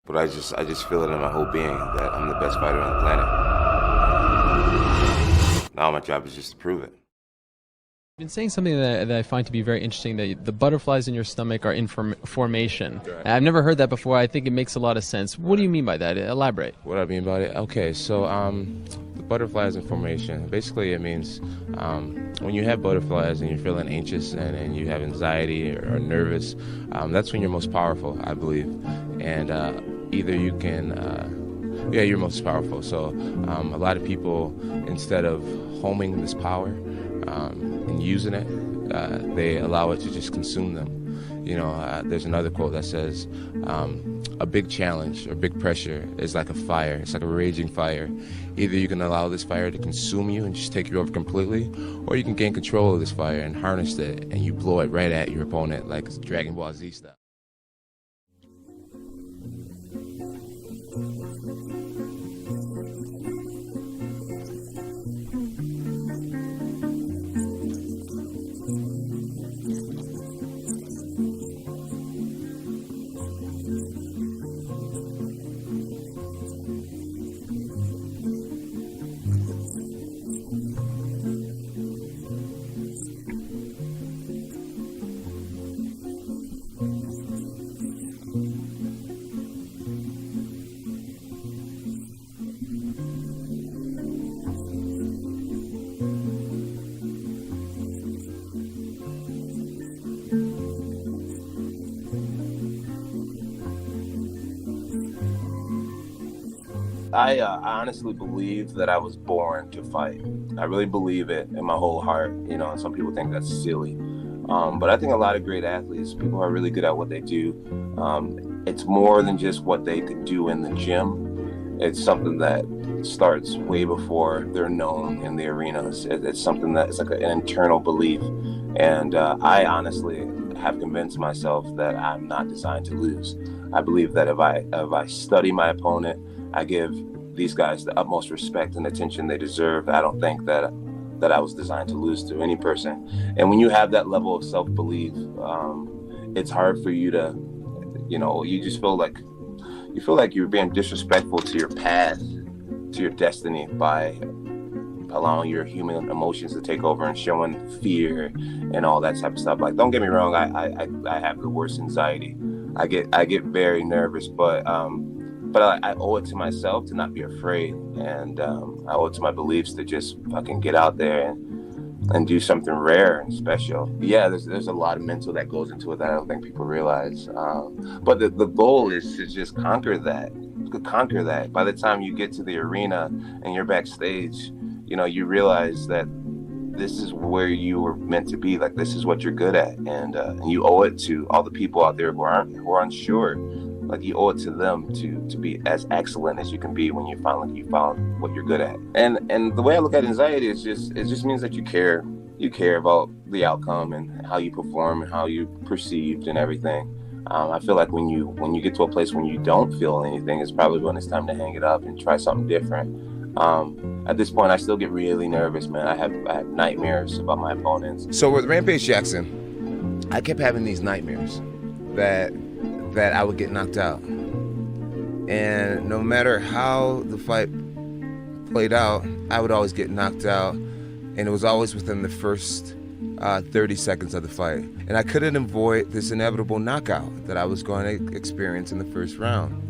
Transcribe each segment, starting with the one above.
but I just feel it in my whole being that I'm the best fighter on the planet. Now my job is just to prove it. You've been saying something that I find to be very interesting, that the butterflies in your stomach are in formation. Right. I've never heard that before. I think it makes a lot of sense. What do you mean by that? Elaborate. What I mean by it? Okay, so the butterflies in formation, basically it means when you have butterflies and you're feeling anxious and you have anxiety or nervous, that's when you're most powerful, I believe. And either you can, you're most powerful. So a lot of people, instead of homing this power, and using it, they allow it to just consume them. There's another quote that says, a big challenge or big pressure is like a fire. It's like a raging fire. Either you can allow this fire to consume you and just take you over completely, or you can gain control of this fire and harness it, and you blow it right at your opponent like it's Dragon Ball Z style. I honestly believe that I was born to fight. I really believe it in my whole heart. And some people think that's silly. But I think a lot of great athletes, people who are really good at what they do, it's more than just what they could do in the gym. It's something that starts way before they're known in the arenas. It's something that is like an internal belief. And I honestly have convinced myself that I'm not designed to lose. I believe that if I study my opponent, I give these guys the utmost respect and attention they deserve. I don't think that I was designed to lose to any person. And when you have that level of self-belief, it's hard for you to, you just feel like you're being disrespectful to your path, to your destiny, by allowing your human emotions to take over and showing fear and all that type of stuff. Like, don't get me wrong, I have the worst anxiety. I get very nervous, but I owe it to myself to not be afraid, and I owe it to my beliefs to just fucking get out there and do something rare and special. Yeah, there's a lot of mental that goes into it that I don't think people realize. But the goal is to just conquer that. Conquer that. By the time you get to the arena and you're backstage, you realize that this is where you were meant to be. Like, this is what you're good at, and you owe it to all the people out there who are unsure. Like, you owe it to them to be as excellent as you can be when you found what you're good at. And the way I look at anxiety is it just means that you care. You care about the outcome and how you perform and how you perceived and everything. I feel like when you get to a place when you don't feel anything, it's probably when it's time to hang it up and try something different. At this point, I still get really nervous, man. I have nightmares about my opponents. So with Rampage Jackson, I kept having these nightmares that I would get knocked out. And no matter how the fight played out, I would always get knocked out. And it was always within the first 30 seconds of the fight. And I couldn't avoid this inevitable knockout that I was going to experience in the first round.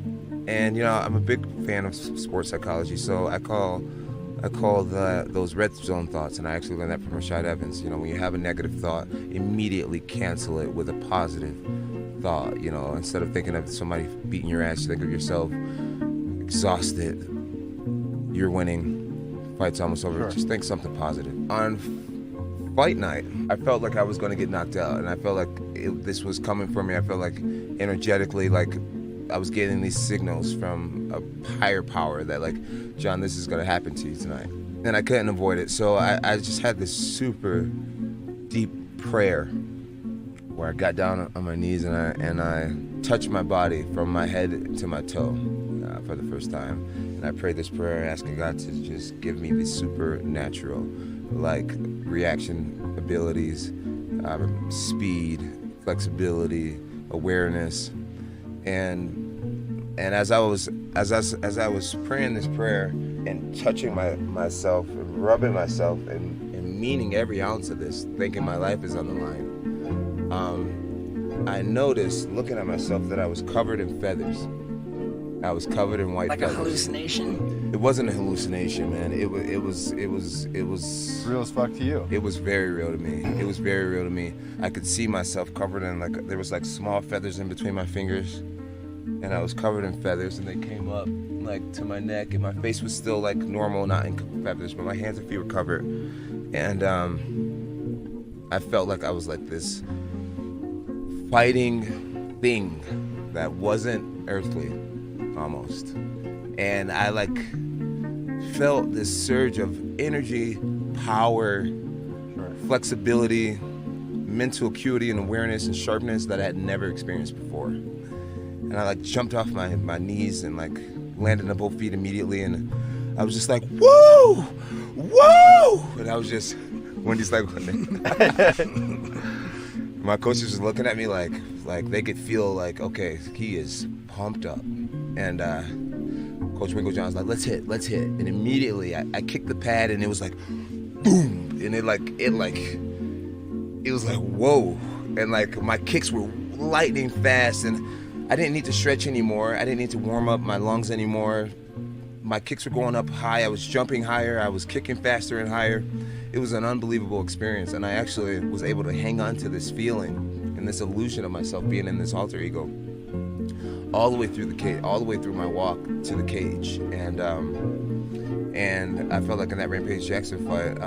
And, I'm a big fan of sports psychology, so I call those red zone thoughts, and I actually learned that from Rashad Evans. When you have a negative thought, immediately cancel it with a positive thought. Instead of thinking of somebody beating your ass, you think of yourself exhausted, you're winning, fight's almost over. Sure. Just think something positive. On fight night, I felt like I was going to get knocked out, and I felt like this was coming for me. I felt like energetically, like I was getting these signals from a higher power that, like, John, this is going to happen to you tonight. And I couldn't avoid it. So I just had this super deep prayer where I got down on my knees and I touched my body from my head to my toe for the first time. And I prayed this prayer asking God to just give me these supernatural, like, reaction abilities, speed, flexibility, awareness. And And as I was praying this prayer and touching myself and rubbing myself and meaning every ounce of this, thinking my life is on the line, I noticed, looking at myself, that I was covered in feathers. I was covered in white feathers. Like a hallucination? It wasn't a hallucination, man. It was real as fuck to you. It was very real to me. It was very real to me. I could see myself covered in, like, there was like small feathers in between my fingers, and I was covered in feathers, and they came up like to my neck, and my face was still like normal, not in feathers, but my hands and feet were covered, and I felt like I was like this fighting thing that wasn't earthly, almost. And I like felt this surge of energy, power, flexibility, mental acuity and awareness and sharpness that I had never experienced before. And I like jumped off my knees and like landed on both feet immediately, and I was just like, woo! Woo! And I was just, Wendy's like, my coaches was looking at me like they could feel like, okay, he is pumped up. And Coach Winkle John's like, let's hit. And immediately I kicked the pad, and it was like, boom. And it was like, whoa. And like my kicks were lightning fast, and I didn't need to stretch anymore. I didn't need to warm up my lungs anymore. My kicks were going up high. I was jumping higher. I was kicking faster and higher. It was an unbelievable experience, and I actually was able to hang on to this feeling and this illusion of myself being in this alter ego all the way through the cage, all the way through my walk to the cage. And I felt like in that Rampage Jackson fight,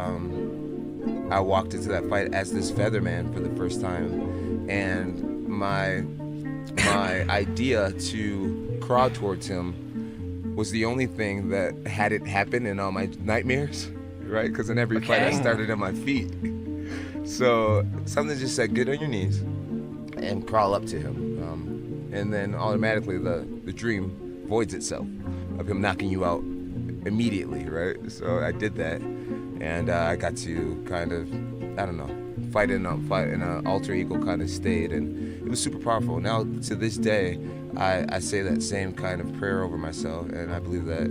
I walked into that fight as this Featherman for the first time, and my idea to crawl towards him was the only thing that hadn't happened in all my nightmares, right? Because in every fight I started on my feet. So something just said, get on your knees and crawl up to him. And then automatically the dream voids itself of him knocking you out immediately, right? So I did that, and I got to kind of, I don't know, fight in an alter ego kind of state, and it was super powerful. Now to this day, I say that same kind of prayer over myself, and I believe that